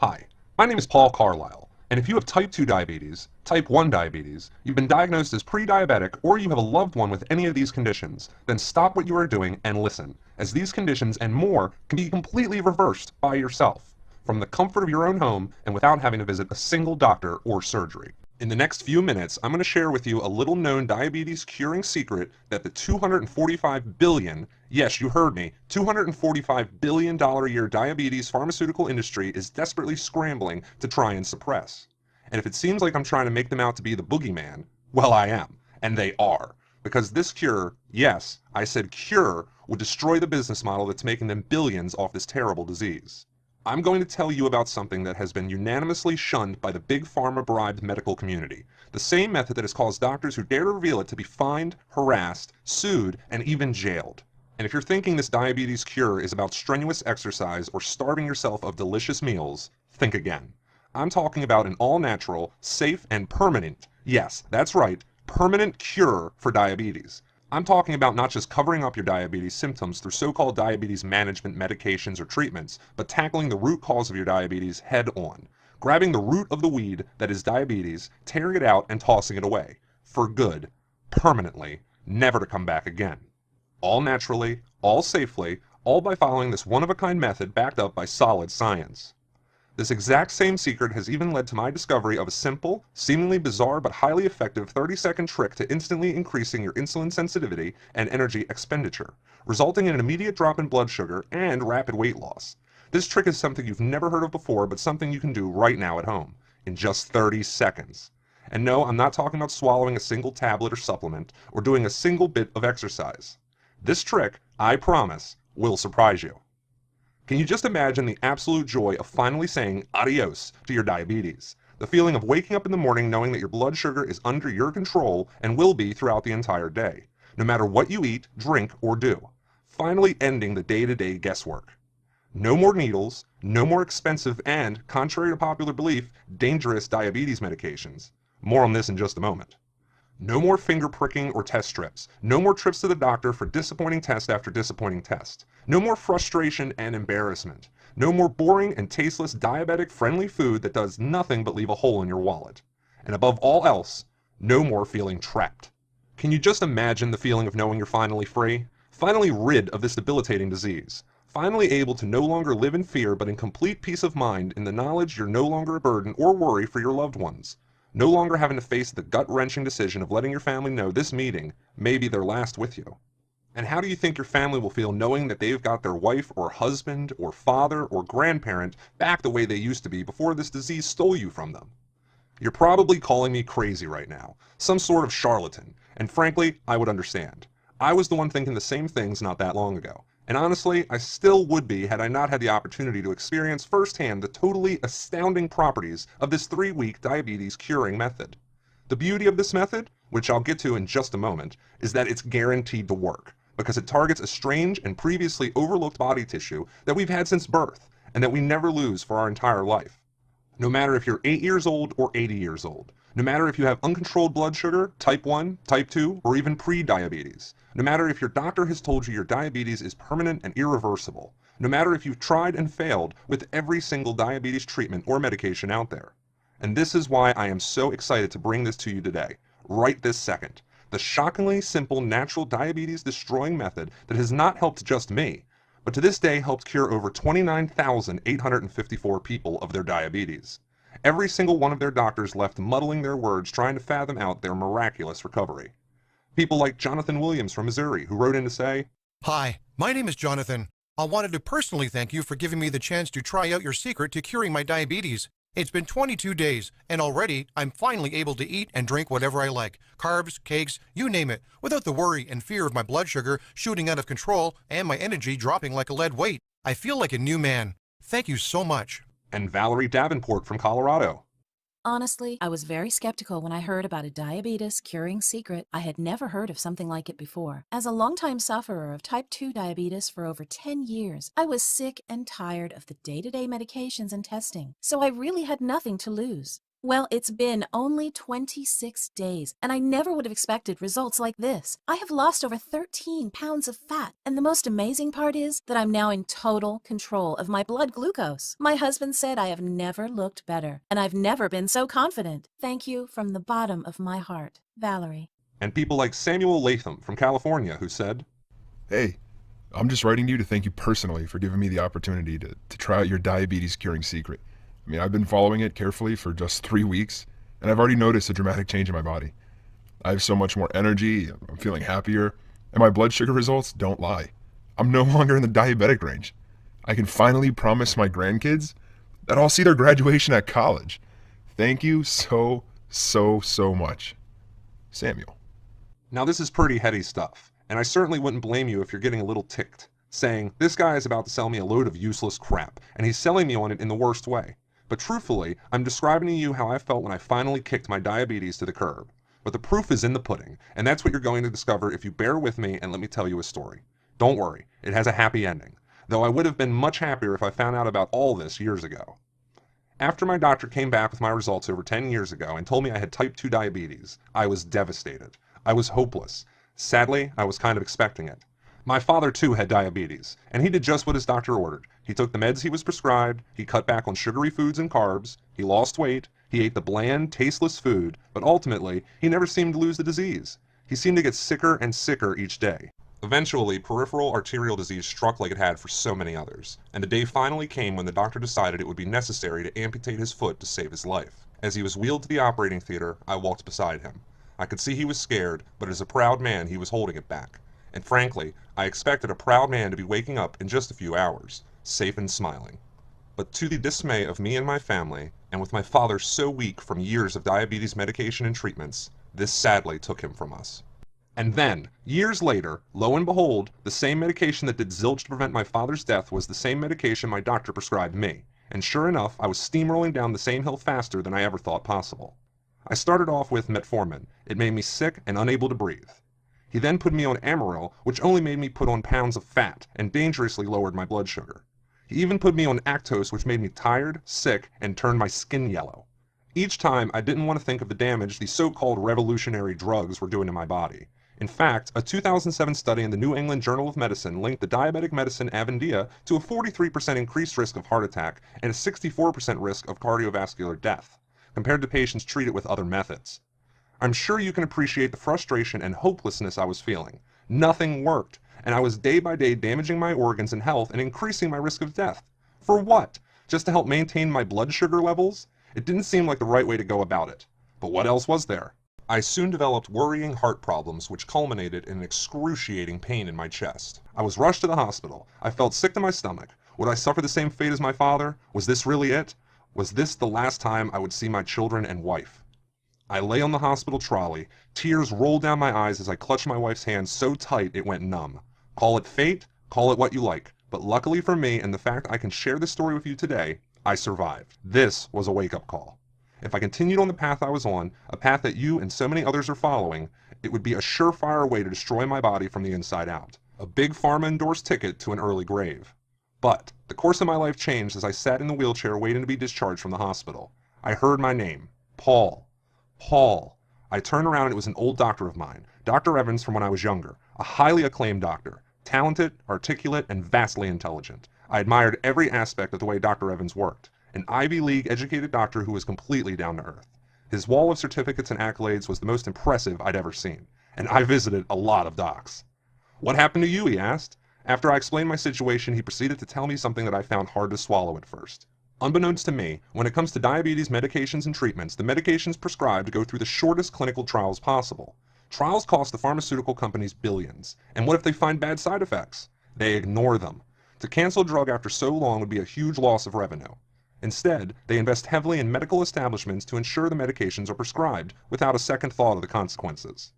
Hi, my name is Paul Carlisle, and if you have type 2 diabetes, type 1 diabetes, you've been diagnosed as pre-diabetic, or you have a loved one with any of these conditions, then stop what you are doing and listen, as these conditions and more can be completely reversed by yourself, from the comfort of your own home and without having to visit a single doctor or surgery. In the next few minutes, I'm going to share with you a little known diabetes curing secret that the $245 billion, yes, you heard me, $245 billion a year diabetes pharmaceutical industry is desperately scrambling to try and suppress. And if it seems like I'm trying to make them out to be the boogeyman, well, I am. And they are. Because this cure, yes, I said cure, would destroy the business model that's making them billions off this terrible disease. I'm going to tell you about something that has been unanimously shunned by the big pharma bribed medical community. The same method that has caused doctors who dare to reveal it to be fined, harassed, sued, and even jailed. And if you're thinking this diabetes cure is about strenuous exercise or starving yourself of delicious meals, think again. I'm talking about an all-natural, safe, and permanent, yes, that's right, permanent cure for diabetes. I'm talking about not just covering up your diabetes symptoms through so-called diabetes management medications or treatments, but tackling the root cause of your diabetes head on. Grabbing the root of the weed that is diabetes, tearing it out and tossing it away. For good. Permanently. Never to come back again. All naturally, all safely, all by following this one-of-a-kind method backed up by solid science. This exact same secret has even led to my discovery of a simple, seemingly bizarre but highly effective 30-second trick to instantly increasing your insulin sensitivity and energy expenditure, resulting in an immediate drop in blood sugar and rapid weight loss. This trick is something you've never heard of before, but something you can do right now at home, in just 30 seconds. And no, I'm not talking about swallowing a single tablet or supplement, or doing a single bit of exercise. This trick, I promise, will surprise you. Can you just imagine the absolute joy of finally saying adios to your diabetes? The feeling of waking up in the morning knowing that your blood sugar is under your control and will be throughout the entire day, no matter what you eat, drink, or do. Finally ending the day-to-day guesswork. No more needles, no more expensive and, contrary to popular belief, dangerous diabetes medications. More on this in just a moment. No more finger pricking or test strips. No more trips to the doctor for disappointing test after disappointing test. No more frustration and embarrassment. No more boring and tasteless diabetic-friendly food that does nothing but leave a hole in your wallet. And above all else, no more feeling trapped. Can you just imagine the feeling of knowing you're finally free? Finally rid of this debilitating disease. Finally able to no longer live in fear but in complete peace of mind in the knowledge you're no longer a burden or worry for your loved ones. No longer having to face the gut-wrenching decision of letting your family know this meeting may be their last with you. And how do you think your family will feel knowing that they've got their wife or husband or father or grandparent back the way they used to be before this disease stole you from them? You're probably calling me crazy right now, some sort of charlatan, and frankly, I would understand. I was the one thinking the same things not that long ago. And honestly, I still would be had I not had the opportunity to experience firsthand the totally astounding properties of this 3-week diabetes curing method. The beauty of this method, which I'll get to in just a moment, is that it's guaranteed to work, because it targets a strange and previously overlooked body tissue that we've had since birth, and that we never lose for our entire life. No matter if you're 8 years old or 80 years old, no matter if you have uncontrolled blood sugar, type 1, type 2, or even pre-diabetes, no matter if your doctor has told you your diabetes is permanent and irreversible, no matter if you've tried and failed with every single diabetes treatment or medication out there. And this is why I am so excited to bring this to you today, right this second. The shockingly simple natural diabetes destroying method that has not helped just me, but to this day helped cure over 29,854 people of their diabetes. Every single one of their doctors left muddling their words trying to fathom out their miraculous recovery. People like Jonathan Williams from Missouri, who wrote in to say, "Hi, my name is Jonathan. I wanted to personally thank you for giving me the chance to try out your secret to curing my diabetes. It's been 22 days, and already I'm finally able to eat and drink whatever I like, carbs, cakes, you name it, without the worry and fear of my blood sugar shooting out of control and my energy dropping like a lead weight. I feel like a new man. Thank you so much." And Valerie Davenport from Colorado. Honestly, I was very skeptical when I heard about a diabetes curing secret. I had never heard of something like it before. As a longtime sufferer of type 2 diabetes for over 10 years, I was sick and tired of the day-to-day medications and testing, so I really had nothing to lose. Well, it's been only 26 days, and I never would have expected results like this. I have lost over 13 pounds of fat, and the most amazing part is that I'm now in total control of my blood glucose. My husband said I have never looked better, and I've never been so confident. Thank you from the bottom of my heart, Valerie. And people like Samuel Latham from California who said, Hey, I'm just writing to you to thank you personally for giving me the opportunity to try out your diabetes curing secret. I mean, I've been following it carefully for just 3 weeks, and I've already noticed a dramatic change in my body. I have so much more energy, I'm feeling happier, and my blood sugar results don't lie. I'm no longer in the diabetic range. I can finally promise my grandkids that I'll see their graduation at college. Thank you so much. Samuel. now this is pretty heady stuff, and I certainly wouldn't blame you if you're getting a little ticked, saying, this guy is about to sell me a load of useless crap, and he's selling me on it in the worst way. But truthfully, I'm describing to you how I felt when I finally kicked my diabetes to the curb. But the proof is in the pudding, and that's what you're going to discover if you bear with me and let me tell you a story. Don't worry, it has a happy ending, though I would have been much happier if I found out about all this years ago. After my doctor came back with my results over 10 years ago and told me I had type 2 diabetes, I was devastated. I was hopeless. Sadly, I was kind of expecting it. My father too had diabetes, and he did just what his doctor ordered. He took the meds he was prescribed, he cut back on sugary foods and carbs, he lost weight, he ate the bland, tasteless food, but ultimately, he never seemed to lose the disease. He seemed to get sicker and sicker each day. Eventually, peripheral arterial disease struck like it had for so many others, and the day finally came when the doctor decided it would be necessary to amputate his foot to save his life. As he was wheeled to the operating theater, I walked beside him. I could see he was scared, but as a proud man, he was holding it back. And frankly, I expected a proud man to be waking up in just a few hours, safe and smiling. But to the dismay of me and my family, and with my father so weak from years of diabetes medication and treatments, this sadly took him from us. And then, years later, lo and behold, the same medication that did zilch to prevent my father's death was the same medication my doctor prescribed me. And sure enough, I was steamrolling down the same hill faster than I ever thought possible. I started off with metformin. It made me sick and unable to breathe. He then put me on Amaryl, which only made me put on pounds of fat and dangerously lowered my blood sugar. He even put me on Actos, which made me tired, sick, and turned my skin yellow. Each time, I didn't want to think of the damage these so-called revolutionary drugs were doing to my body. In fact, a 2007 study in the New England Journal of Medicine linked the diabetic medicine Avendia to a 43% increased risk of heart attack and a 64% risk of cardiovascular death, compared to patients treated with other methods. I'm sure you can appreciate the frustration and hopelessness I was feeling. Nothing worked, and I was day by day damaging my organs and health and increasing my risk of death. For what? Just to help maintain my blood sugar levels? It didn't seem like the right way to go about it. But what else was there? I soon developed worrying heart problems which culminated in an excruciating pain in my chest. I was rushed to the hospital. I felt sick to my stomach. Would I suffer the same fate as my father? Was this really it? Was this the last time I would see my children and wife? I lay on the hospital trolley. Tears rolled down my eyes as I clutched my wife's hand so tight it went numb. Call it fate, call it what you like, but luckily for me and the fact I can share this story with you today, I survived. This was a wake-up call. If I continued on the path I was on, a path that you and so many others are following, it would be a surefire way to destroy my body from the inside out. A big pharma-endorsed ticket to an early grave. But the course of my life changed as I sat in the wheelchair waiting to be discharged from the hospital. I heard my name, Paul. Paul. I turned around and it was an old doctor of mine, Dr. Evans from when I was younger, a highly acclaimed doctor, talented, articulate, and vastly intelligent. I admired every aspect of the way Dr. Evans worked, an Ivy League educated doctor who was completely down to earth. His wall of certificates and accolades was the most impressive I'd ever seen, and I visited a lot of docs. What happened to you, he asked. After I explained my situation, he proceeded to tell me something that I found hard to swallow at first. Unbeknownst to me, when it comes to diabetes medications and treatments, the medications prescribed go through the shortest clinical trials possible. Trials cost the pharmaceutical companies billions, and what if they find bad side effects? They ignore them. To cancel a drug after so long would be a huge loss of revenue. Instead, they invest heavily in medical establishments to ensure the medications are prescribed without a second thought of the consequences.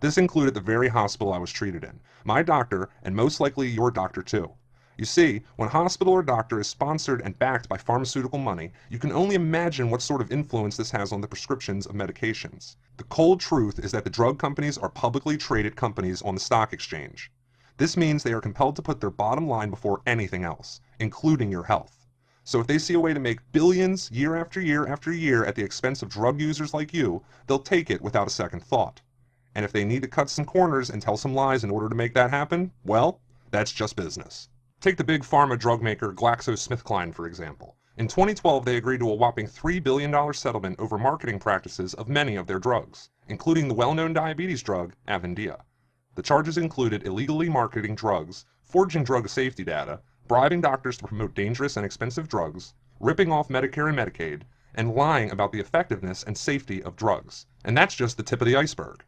This included the very hospital I was treated in, my doctor, and most likely your doctor too. You see, when a hospital or doctor is sponsored and backed by pharmaceutical money, you can only imagine what sort of influence this has on the prescriptions of medications. The cold truth is that the drug companies are publicly traded companies on the stock exchange. This means they are compelled to put their bottom line before anything else, including your health. So if they see a way to make billions year after year after year at the expense of drug users like you, they'll take it without a second thought. And if they need to cut some corners and tell some lies in order to make that happen, well, that's just business. Take the big pharma drug maker GlaxoSmithKline, for example. In 2012, they agreed to a whopping $3 billion settlement over marketing practices of many of their drugs, including the well-known diabetes drug Avendia. The charges included illegally marketing drugs, forging drug safety data, bribing doctors to promote dangerous and expensive drugs, ripping off Medicare and Medicaid, and lying about the effectiveness and safety of drugs. And that's just the tip of the iceberg.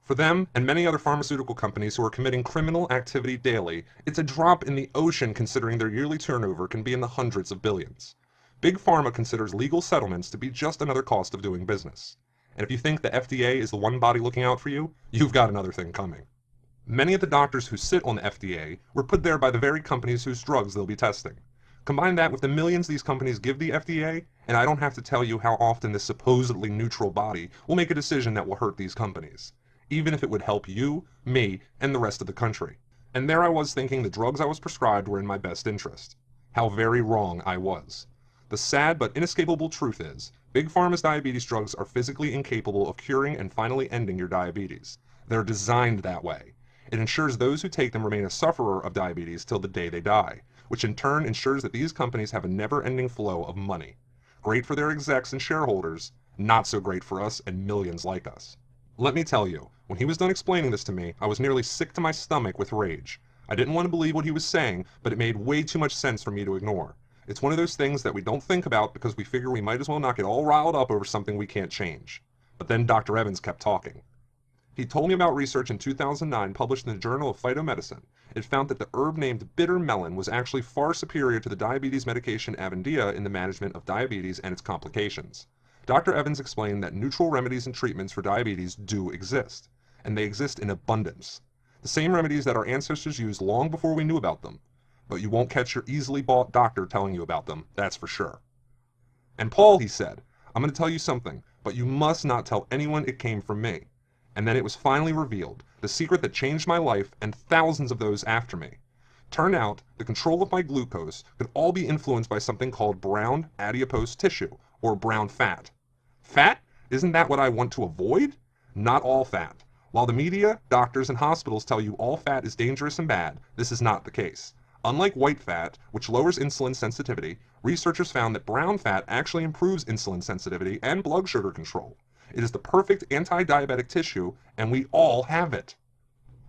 For them, and many other pharmaceutical companies who are committing criminal activity daily, it's a drop in the ocean considering their yearly turnover can be in the hundreds of billions. Big Pharma considers legal settlements to be just another cost of doing business. And if you think the FDA is the one body looking out for you, you've got another thing coming. Many of the doctors who sit on the FDA were put there by the very companies whose drugs they'll be testing. Combine that with the millions these companies give the FDA, and I don't have to tell you how often this supposedly neutral body will make a decision that will hurt these companies, even if it would help you, me, and the rest of the country. And there I was thinking the drugs I was prescribed were in my best interest. How very wrong I was. The sad but inescapable truth is, Big Pharma's diabetes drugs are physically incapable of curing and finally ending your diabetes. They're designed that way. It ensures those who take them remain a sufferer of diabetes till the day they die, which in turn ensures that these companies have a never-ending flow of money. Great for their execs and shareholders, not so great for us and millions like us. Let me tell you, when he was done explaining this to me, I was nearly sick to my stomach with rage. I didn't want to believe what he was saying, but it made way too much sense for me to ignore. It's one of those things that we don't think about because we figure we might as well not get all riled up over something we can't change. But then Dr. Evans kept talking. He told me about research in 2009 published in the Journal of Phytomedicine. It found that the herb named bitter melon was actually far superior to the diabetes medication Avendia in the management of diabetes and its complications. Dr. Evans explained that neutral remedies and treatments for diabetes do exist, and they exist in abundance. The same remedies that our ancestors used long before we knew about them. But you won't catch your easily bought doctor telling you about them, that's for sure. And Paul, he said, I'm going to tell you something, but you must not tell anyone it came from me. And then it was finally revealed, the secret that changed my life and thousands of those after me. Turned out, the control of my glucose could all be influenced by something called brown adipose tissue, or brown fat. Fat? Isn't that what I want to avoid? Not all fat. While the media, doctors, and hospitals tell you all fat is dangerous and bad, this is not the case. Unlike white fat, which lowers insulin sensitivity, researchers found that brown fat actually improves insulin sensitivity and blood sugar control. It is the perfect anti-diabetic tissue, and we all have it.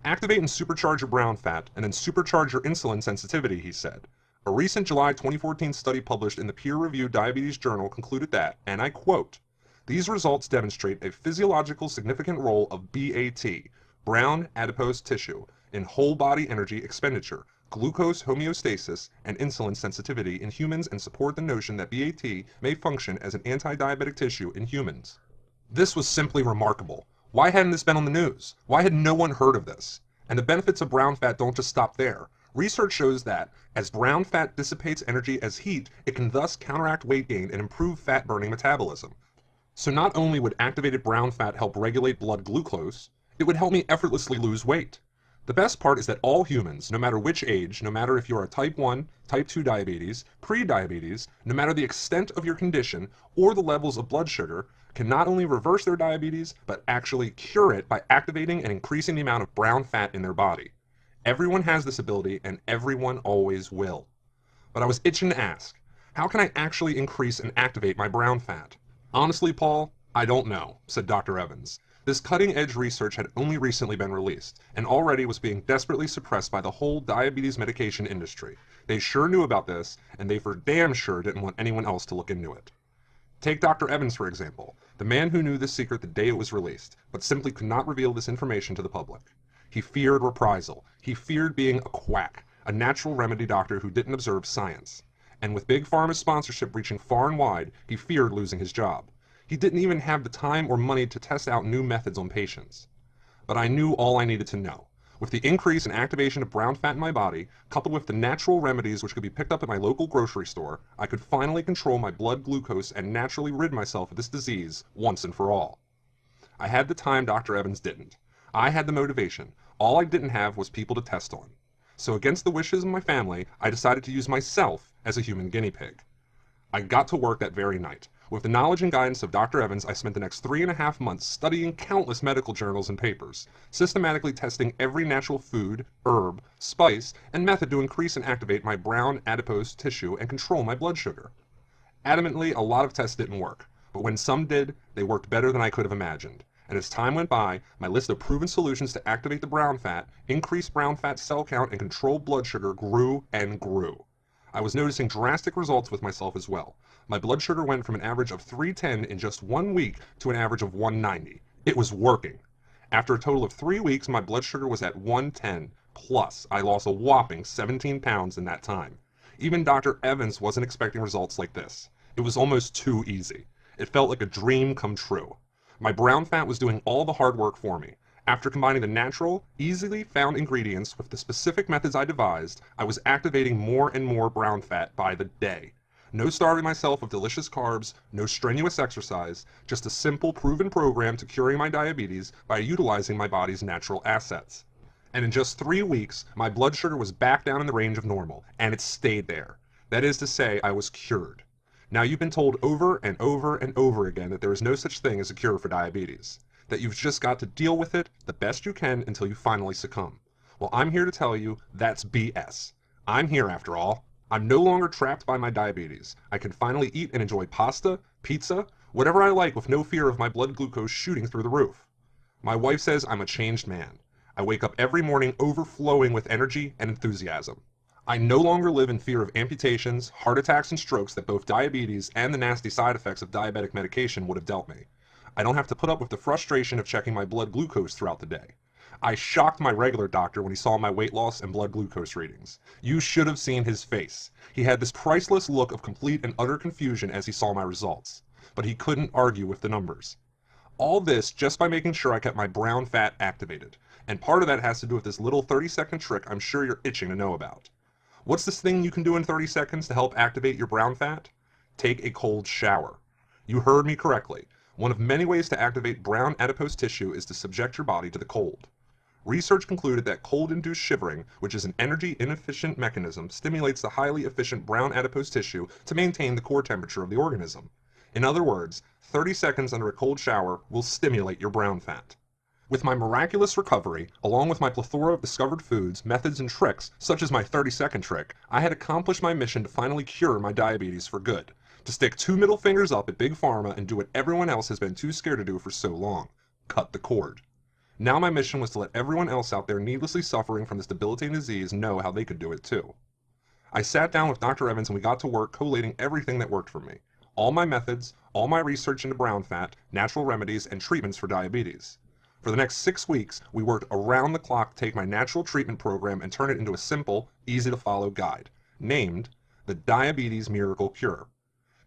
Activate and supercharge your brown fat, and then supercharge your insulin sensitivity, he said. A recent July 2014 study published in the peer-reviewed Diabetes Journal concluded that, and I quote, "These results demonstrate a physiological significant role of BAT, brown adipose tissue, in whole body energy expenditure, glucose homeostasis, and insulin sensitivity in humans and support the notion that BAT may function as an anti-diabetic tissue in humans." This was simply remarkable. Why hadn't this been on the news? Why had no one heard of this? And the benefits of brown fat don't just stop there. Research shows that, as brown fat dissipates energy as heat, it can thus counteract weight gain and improve fat-burning metabolism. So not only would activated brown fat help regulate blood glucose, it would help me effortlessly lose weight. The best part is that all humans, no matter which age, no matter if you are type 1, type 2 diabetes, pre-diabetes, no matter the extent of your condition or the levels of blood sugar, can not only reverse their diabetes, but actually cure it by activating and increasing the amount of brown fat in their body. Everyone has this ability, and everyone always will. But I was itching to ask, how can I actually increase and activate my brown fat? Honestly, Paul, I don't know, said Dr. Evans. This cutting-edge research had only recently been released, and already was being desperately suppressed by the whole diabetes medication industry. They sure knew about this, and they for damn sure didn't want anyone else to look into it. Take Dr. Evans, for example, the man who knew this secret the day it was released, but simply could not reveal this information to the public. He feared reprisal. He feared being a quack, a natural remedy doctor who didn't observe science. And with Big Pharma's sponsorship reaching far and wide, he feared losing his job. He didn't even have the time or money to test out new methods on patients. But I knew all I needed to know. With the increase in activation of brown fat in my body, coupled with the natural remedies which could be picked up at my local grocery store, I could finally control my blood glucose and naturally rid myself of this disease once and for all. I had the time Dr. Evans didn't. I had the motivation. All I didn't have was people to test on. So against the wishes of my family, I decided to use myself as a human guinea pig. I got to work that very night. With the knowledge and guidance of Dr. Evans, I spent the next 3.5 months studying countless medical journals and papers, systematically testing every natural food, herb, spice, and method to increase and activate my brown adipose tissue and control my blood sugar. Adamantly, a lot of tests didn't work, but when some did, they worked better than I could have imagined. And as time went by, my list of proven solutions to activate the brown fat, increase brown fat cell count, and control blood sugar grew and grew. I was noticing drastic results with myself as well. My blood sugar went from an average of 310 in just 1 week to an average of 190. It was working. After a total of 3 weeks, my blood sugar was at 110, plus I lost a whopping 17 pounds in that time. Even Dr. Evans wasn't expecting results like this. It was almost too easy. It felt like a dream come true. My brown fat was doing all the hard work for me. After combining the natural, easily found ingredients with the specific methods I devised, I was activating more and more brown fat by the day. No starving myself of delicious carbs, no strenuous exercise, just a simple proven program to curing my diabetes by utilizing my body's natural assets. And in just 3 weeks, my blood sugar was back down in the range of normal, and it stayed there. That is to say, I was cured. Now, you've been told over and over and over again that there is no such thing as a cure for diabetes, that you've just got to deal with it the best you can until you finally succumb. Well, I'm here to tell you that's BS. I'm here after all. I'm no longer trapped by my diabetes. I can finally eat and enjoy pasta, pizza, whatever I like with no fear of my blood glucose shooting through the roof. My wife says I'm a changed man. I wake up every morning overflowing with energy and enthusiasm. I no longer live in fear of amputations, heart attacks, and strokes that both diabetes and the nasty side effects of diabetic medication would have dealt me. I don't have to put up with the frustration of checking my blood glucose throughout the day. I shocked my regular doctor when he saw my weight loss and blood glucose readings. You should have seen his face. He had this priceless look of complete and utter confusion as he saw my results. But he couldn't argue with the numbers. All this just by making sure I kept my brown fat activated. And part of that has to do with this little 30-second trick I'm sure you're itching to know about. What's this thing you can do in 30 seconds to help activate your brown fat? Take a cold shower. You heard me correctly. One of many ways to activate brown adipose tissue is to subject your body to the cold. Research concluded that cold-induced shivering, which is an energy-inefficient mechanism, stimulates the highly efficient brown adipose tissue to maintain the core temperature of the organism. In other words, 30 seconds under a cold shower will stimulate your brown fat. With my miraculous recovery, along with my plethora of discovered foods, methods, and tricks, such as my 30-second trick, I had accomplished my mission to finally cure my diabetes for good. To stick 2 middle fingers up at Big Pharma and do what everyone else has been too scared to do for so long. Cut the cord. Now my mission was to let everyone else out there needlessly suffering from this debilitating disease know how they could do it too. I sat down with Dr. Evans and we got to work collating everything that worked for me. All my methods, all my research into brown fat, natural remedies, and treatments for diabetes. For the next 6 weeks, we worked around the clock to take my natural treatment program and turn it into a simple, easy-to-follow guide, named the Diabetes Miracle Cure.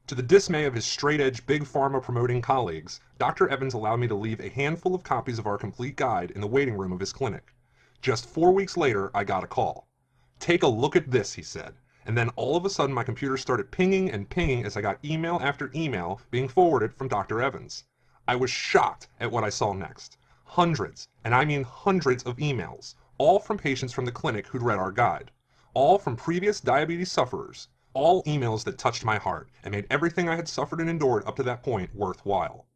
To the dismay of his straight-edge Big Pharma promoting colleagues, Dr. Evans allowed me to leave a handful of copies of our complete guide in the waiting room of his clinic. Just 4 weeks later, I got a call. "Take a look at this," he said. And then all of a sudden my computer started pinging and pinging as I got email after email being forwarded from Dr. Evans. I was shocked at what I saw next. Hundreds, and I mean hundreds of emails, all from patients from the clinic who'd read our guide. All from previous diabetes sufferers. All emails that touched my heart and made everything I had suffered and endured up to that point worthwhile.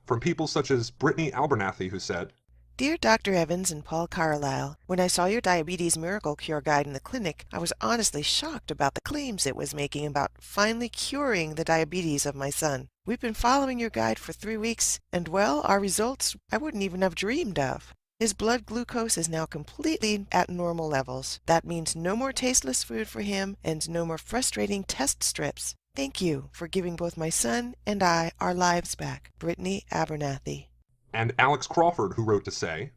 From people such as Brittany Abernathy, who said, Dear Dr. Evans and Paul Carlisle, when I saw your Diabetes Miracle Cure Guide in the clinic, I was honestly shocked about the claims it was making about finally curing the diabetes of my son. We've been following your guide for 3 weeks, and well, our results I wouldn't even have dreamed of. His blood glucose is now completely at normal levels. That means no more tasteless food for him and no more frustrating test strips. Thank you for giving both my son and I our lives back. Brittany Abernathy. and Alex Crawford, who wrote to say,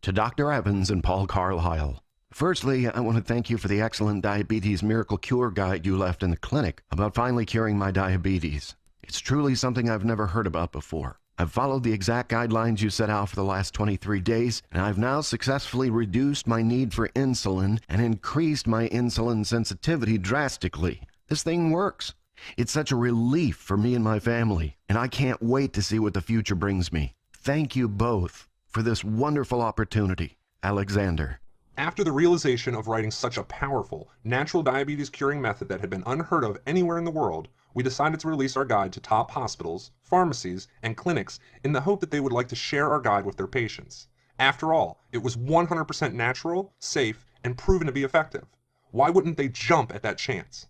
To Dr. Evans and Paul Carlisle. Firstly, I want to thank you for the excellent Diabetes Miracle Cure Guide you left in the clinic about finally curing my diabetes. It's truly something I've never heard about before. I've followed the exact guidelines you set out for the last 23 days, and I've now successfully reduced my need for insulin and increased my insulin sensitivity drastically. This thing works. It's such a relief for me and my family, and I can't wait to see what the future brings me. Thank you both for this wonderful opportunity. Alexander. After the realization of writing such a powerful, natural diabetes curing method that had been unheard of anywhere in the world, we decided to release our guide to top hospitals, pharmacies, and clinics in the hope that they would like to share our guide with their patients. After all, it was 100% natural, safe, and proven to be effective. Why wouldn't they jump at that chance?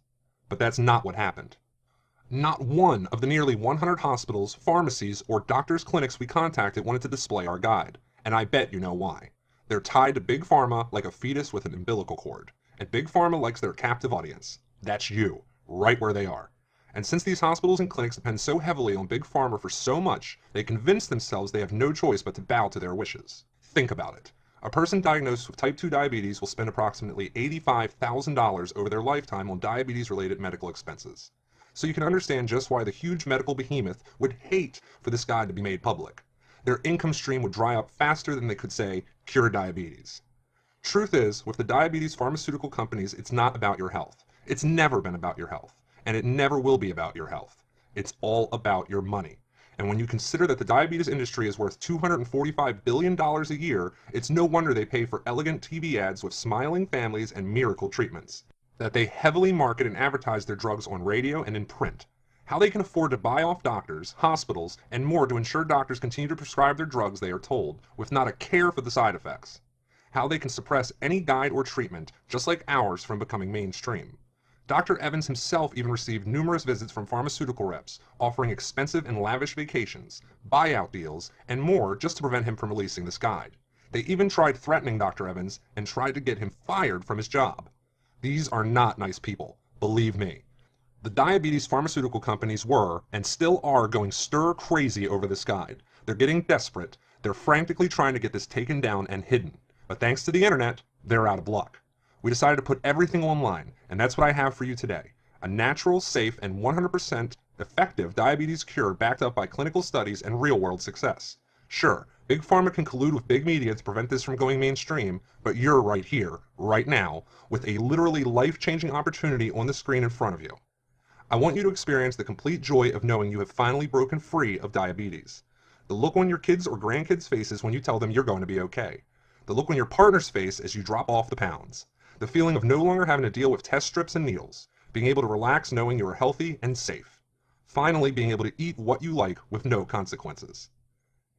But that's not what happened. Not one of the nearly 100 hospitals, pharmacies, or doctors' clinics we contacted wanted to display our guide, and I bet you know why. They're tied to Big Pharma like a fetus with an umbilical cord, and Big Pharma likes their captive audience. That's you, right where they are. And since these hospitals and clinics depend so heavily on Big Pharma for so much, they convince themselves they have no choice but to bow to their wishes. Think about it. A person diagnosed with type 2 diabetes will spend approximately $85,000 over their lifetime on diabetes-related medical expenses. So you can understand just why the huge medical behemoth would hate for this guide to be made public. Their income stream would dry up faster than they could say, cure diabetes. Truth is, with the diabetes pharmaceutical companies, it's not about your health. It's never been about your health, and it never will be about your health. It's all about your money. And when you consider that the diabetes industry is worth $245 billion a year, it's no wonder they pay for elegant TV ads with smiling families and miracle treatments. That they heavily market and advertise their drugs on radio and in print. How they can afford to buy off doctors, hospitals, and more to ensure doctors continue to prescribe their drugs they are told, with not a care for the side effects. How they can suppress any guide or treatment, just like ours, from becoming mainstream. Dr. Evans himself even received numerous visits from pharmaceutical reps, offering expensive and lavish vacations, buyout deals, and more just to prevent him from releasing this guide. They even tried threatening Dr. Evans and tried to get him fired from his job. These are not nice people, believe me. The diabetes pharmaceutical companies were, and still are, going stir crazy over this guide. They're getting desperate. They're frantically trying to get this taken down and hidden. But thanks to the internet, they're out of luck. We decided to put everything online, and that's what I have for you today. A natural, safe, and 100% effective diabetes cure backed up by clinical studies and real-world success. Sure, Big Pharma can collude with big media to prevent this from going mainstream, but you're right here, right now, with a literally life-changing opportunity on the screen in front of you. I want you to experience the complete joy of knowing you have finally broken free of diabetes. The look on your kids' or grandkids' faces when you tell them you're going to be okay. The look on your partner's face as you drop off the pounds. The feeling of no longer having to deal with test strips and needles. Being able to relax knowing you are healthy and safe. Finally, being able to eat what you like with no consequences.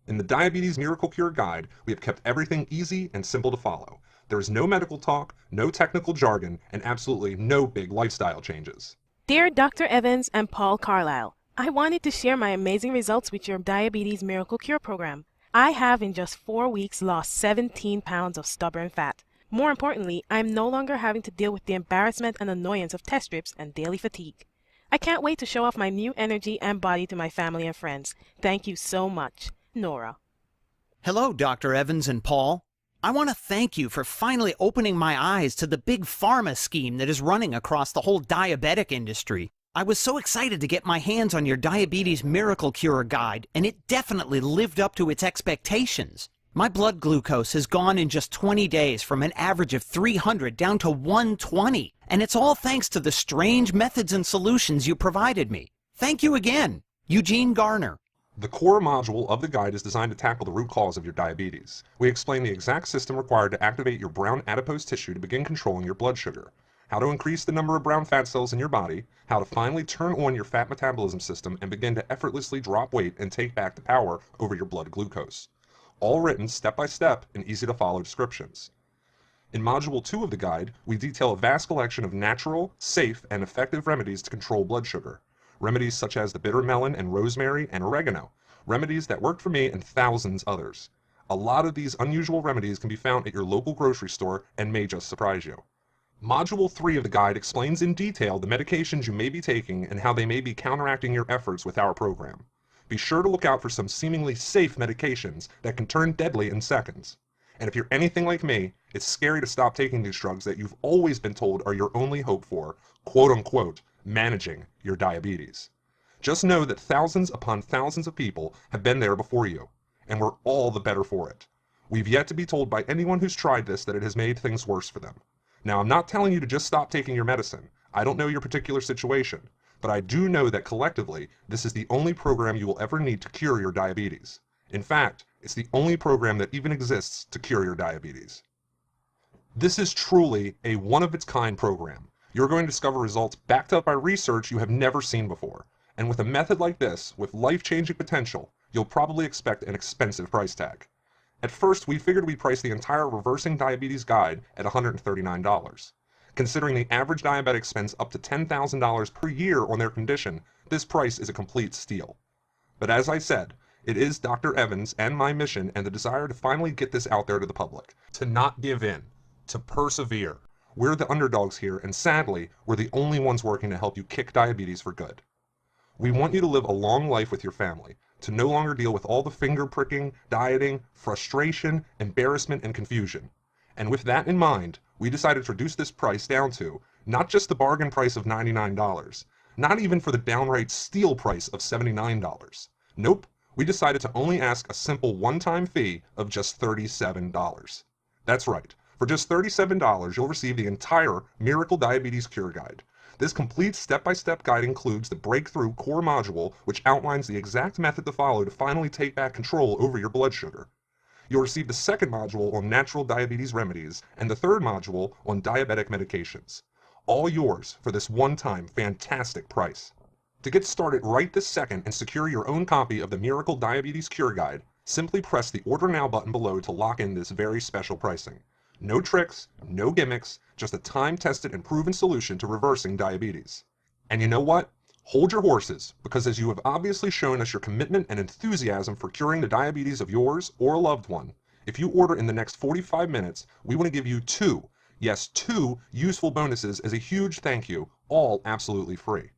In the Diabetes Miracle Cure Guide, we have kept everything easy and simple to follow. There is no medical talk, no technical jargon, and absolutely no big lifestyle changes. Dear Dr. Evans and Paul Carlisle, I wanted to share my amazing results with your Diabetes Miracle Cure program. I have in just 4 weeks lost 17 pounds of stubborn fat. More importantly, I'm no longer having to deal with the embarrassment and annoyance of test strips and daily fatigue. I can't wait to show off my new energy and body to my family and friends. Thank you so much. Nora. Hello, Dr. Evans and Paul. I want to thank you for finally opening my eyes to the big pharma scheme that is running across the whole diabetic industry. I was so excited to get my hands on your Diabetes Miracle Cure Guide, and it definitely lived up to its expectations. My blood glucose has gone in just 20 days from an average of 300 down to 120, and it's all thanks to the strange methods and solutions you provided me. Thank you again, Eugene Garner. The core module of the guide is designed to tackle the root cause of your diabetes. We explain the exact system required to activate your brown adipose tissue to begin controlling your blood sugar, how to increase the number of brown fat cells in your body, how to finally turn on your fat metabolism system and begin to effortlessly drop weight and take back the power over your blood glucose. All written step by step in easy to follow descriptions. In Module 2 of the guide, we detail a vast collection of natural, safe, and effective remedies to control blood sugar. Remedies such as the bitter melon and rosemary and oregano. Remedies that worked for me and thousands others. A lot of these unusual remedies can be found at your local grocery store and may just surprise you. Module 3 of the guide explains in detail the medications you may be taking and how they may be counteracting your efforts with our program. Be sure to look out for some seemingly safe medications that can turn deadly in seconds. And if you're anything like me, it's scary to stop taking these drugs that you've always been told are your only hope for, quote-unquote, managing your diabetes. Just know that thousands upon thousands of people have been there before you, and we're all the better for it. We've yet to be told by anyone who's tried this that it has made things worse for them. Now, I'm not telling you to just stop taking your medicine. I don't know your particular situation, but I do know that collectively, this is the only program you will ever need to cure your diabetes. In fact, it's the only program that even exists to cure your diabetes. This is truly a one-of-its-kind program. You're going to discover results backed up by research you have never seen before. And with a method like this, with life-changing potential, you'll probably expect an expensive price tag. At first, we figured we'd price the entire Reversing Diabetes Guide at $139. Considering the average diabetic spends up to $10,000 per year on their condition, this price is a complete steal. But as I said, it is Dr. Evans and my mission and the desire to finally get this out there to the public. To not give in. To persevere. We're the underdogs here, and sadly, we're the only ones working to help you kick diabetes for good. We want you to live a long life with your family, to no longer deal with all the finger pricking, dieting, frustration, embarrassment, and confusion. And with that in mind, we decided to reduce this price down to not just the bargain price of $99, not even for the downright steal price of $79. Nope, we decided to only ask a simple one-time fee of just $37. That's right. For just $37, you'll receive the entire Miracle Diabetes Cure Guide. This complete step-by-step guide includes the Breakthrough Core Module, which outlines the exact method to follow to finally take back control over your blood sugar. You'll receive the second module on natural diabetes remedies and the third module on diabetic medications. All yours for this one-time fantastic price. To get started right this second and secure your own copy of the Miracle Diabetes Cure Guide, simply press the Order Now button below to lock in this very special pricing. No tricks, no gimmicks, just a time-tested and proven solution to reversing diabetes. And you know what? Hold your horses, because as you have obviously shown us your commitment and enthusiasm for curing the diabetes of yours or a loved one, if you order in the next 45 minutes, we want to give you two useful bonuses as a huge thank you, all absolutely free.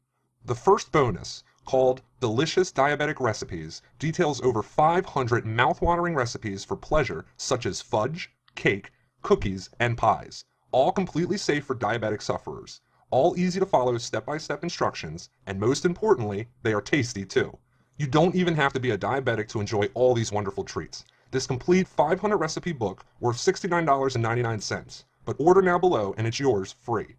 The first bonus, called Delicious Diabetic Recipes, details over 500 mouth-watering recipes for pleasure such as fudge, cake, cookies, and pies, all completely safe for diabetic sufferers, all easy to follow step-by-step instructions, and most importantly, they are tasty too. You don't even have to be a diabetic to enjoy all these wonderful treats. This complete 500 recipe book worth $69.99, but order now below and it's yours free.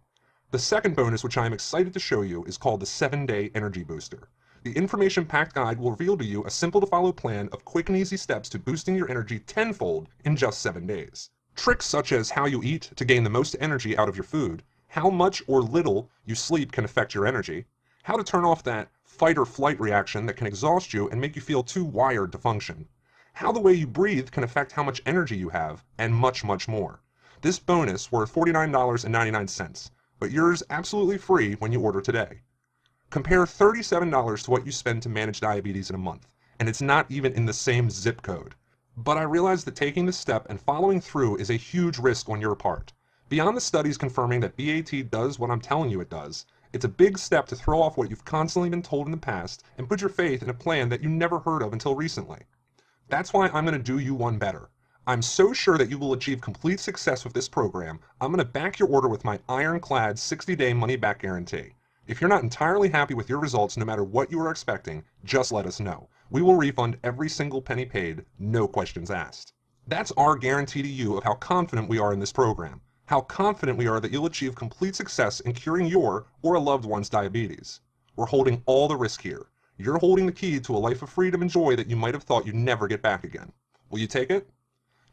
The second bonus, which I am excited to show you, is called the 7-Day Energy Booster. The information-packed guide will reveal to you a simple-to-follow plan of quick and easy steps to boosting your energy tenfold in just 7 days. Tricks such as how you eat to gain the most energy out of your food, how much or little you sleep can affect your energy, how to turn off that fight or flight reaction that can exhaust you and make you feel too wired to function, how the way you breathe can affect how much energy you have, and much, much more. This bonus worth $49.99, but yours absolutely free when you order today. Compare $37 to what you spend to manage diabetes in a month, and it's not even in the same zip code. But I realize that taking this step and following through is a huge risk on your part. Beyond the studies confirming that BAT does what I'm telling you it does, it's a big step to throw off what you've constantly been told in the past and put your faith in a plan that you never heard of until recently. That's why I'm going to do you one better. I'm so sure that you will achieve complete success with this program, I'm going to back your order with my ironclad 60-day money-back guarantee. If you're not entirely happy with your results no matter what you are expecting, just let us know. We will refund every single penny paid, no questions asked. That's our guarantee to you of how confident we are in this program, how confident we are that you'll achieve complete success in curing your or a loved one's diabetes. We're holding all the risk here. You're holding the key to a life of freedom and joy that you might have thought you'd never get back again. Will you take it?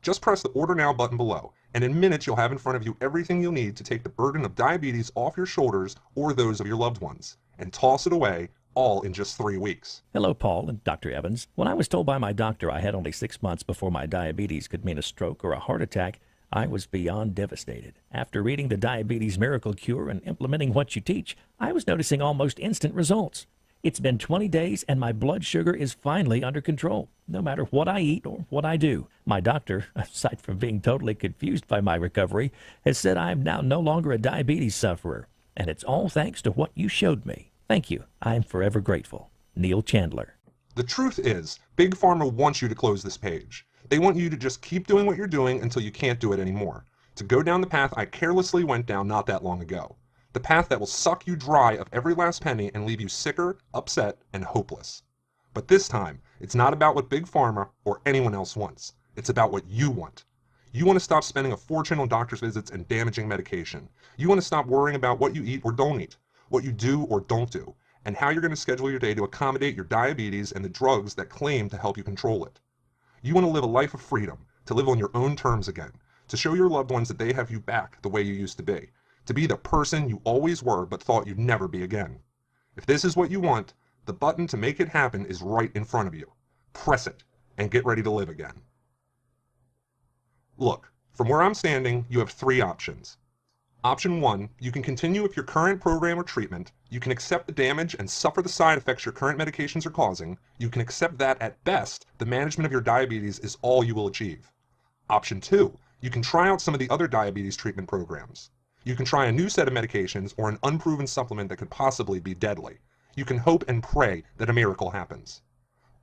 Just press the Order Now button below, and in minutes you'll have in front of you everything you'll need to take the burden of diabetes off your shoulders or those of your loved ones, and toss it away, all in just 3 weeks. Hello, Paul and Dr. Evans. When I was told by my doctor I had only 6 months before my diabetes could mean a stroke or a heart attack, I was beyond devastated. After reading the Diabetes Miracle Cure and implementing what you teach, I was noticing almost instant results. It's been 20 days and my blood sugar is finally under control, no matter what I eat or what I do. My doctor, aside from being totally confused by my recovery, has said I am now no longer a diabetes sufferer, and it's all thanks to what you showed me. Thank you. I'm forever grateful. Neil Chandler. The truth is, Big Pharma wants you to close this page. They want you to just keep doing what you're doing until you can't do it anymore. To go down the path I carelessly went down not that long ago. The path that will suck you dry of every last penny and leave you sicker, upset, and hopeless. But this time, it's not about what Big Pharma or anyone else wants. It's about what you want. You want to stop spending a fortune on doctor's visits and damaging medication. You want to stop worrying about what you eat or don't eat, what you do or don't do, and how you're going to schedule your day to accommodate your diabetes and the drugs that claim to help you control it. You want to live a life of freedom, to live on your own terms again, to show your loved ones that they have you back the way you used to be, to be the person you always were but thought you'd never be again. If this is what you want, the button to make it happen is right in front of you. Press it and get ready to live again. Look, from where I'm standing, you have three options. Option 1, you can continue with your current program or treatment, you can accept the damage and suffer the side effects your current medications are causing, you can accept that at best, the management of your diabetes is all you will achieve. Option 2, you can try out some of the other diabetes treatment programs. You can try a new set of medications or an unproven supplement that could possibly be deadly. You can hope and pray that a miracle happens.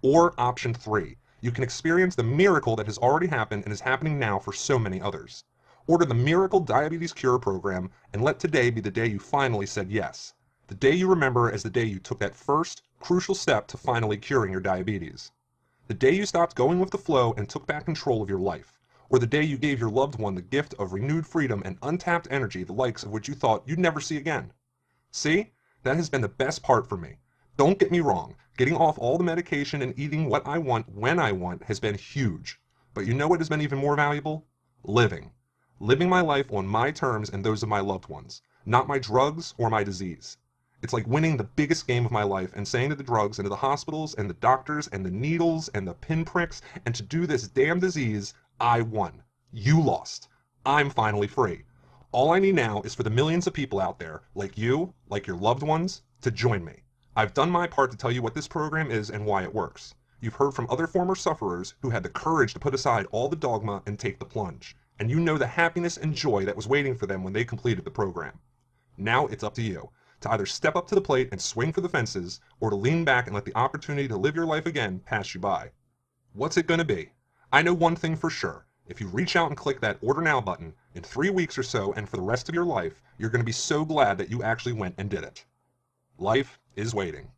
Or option 3, you can experience the miracle that has already happened and is happening now for so many others. Order the Miracle Diabetes Cure program and let today be the day you finally said yes. The day you remember as the day you took that first, crucial step to finally curing your diabetes. The day you stopped going with the flow and took back control of your life. Or the day you gave your loved one the gift of renewed freedom and untapped energy the likes of which you thought you'd never see again. See? That has been the best part for me. Don't get me wrong, getting off all the medication and eating what I want when I want has been huge. But you know what has been even more valuable? Living. Living my life on my terms and those of my loved ones, not my drugs or my disease. It's like winning the biggest game of my life and saying to the drugs and to the hospitals and the doctors and the needles and the pinpricks and to do this damn disease, I won. You lost. I'm finally free. All I need now is for the millions of people out there, like you, like your loved ones, to join me. I've done my part to tell you what this program is and why it works. You've heard from other former sufferers who had the courage to put aside all the dogma and take the plunge. And you know the happiness and joy that was waiting for them when they completed the program. Now it's up to you, to either step up to the plate and swing for the fences, or to lean back and let the opportunity to live your life again pass you by. What's it going to be? I know one thing for sure. If you reach out and click that Order Now button, in 3 weeks or so and for the rest of your life, you're going to be so glad that you actually went and did it. Life is waiting.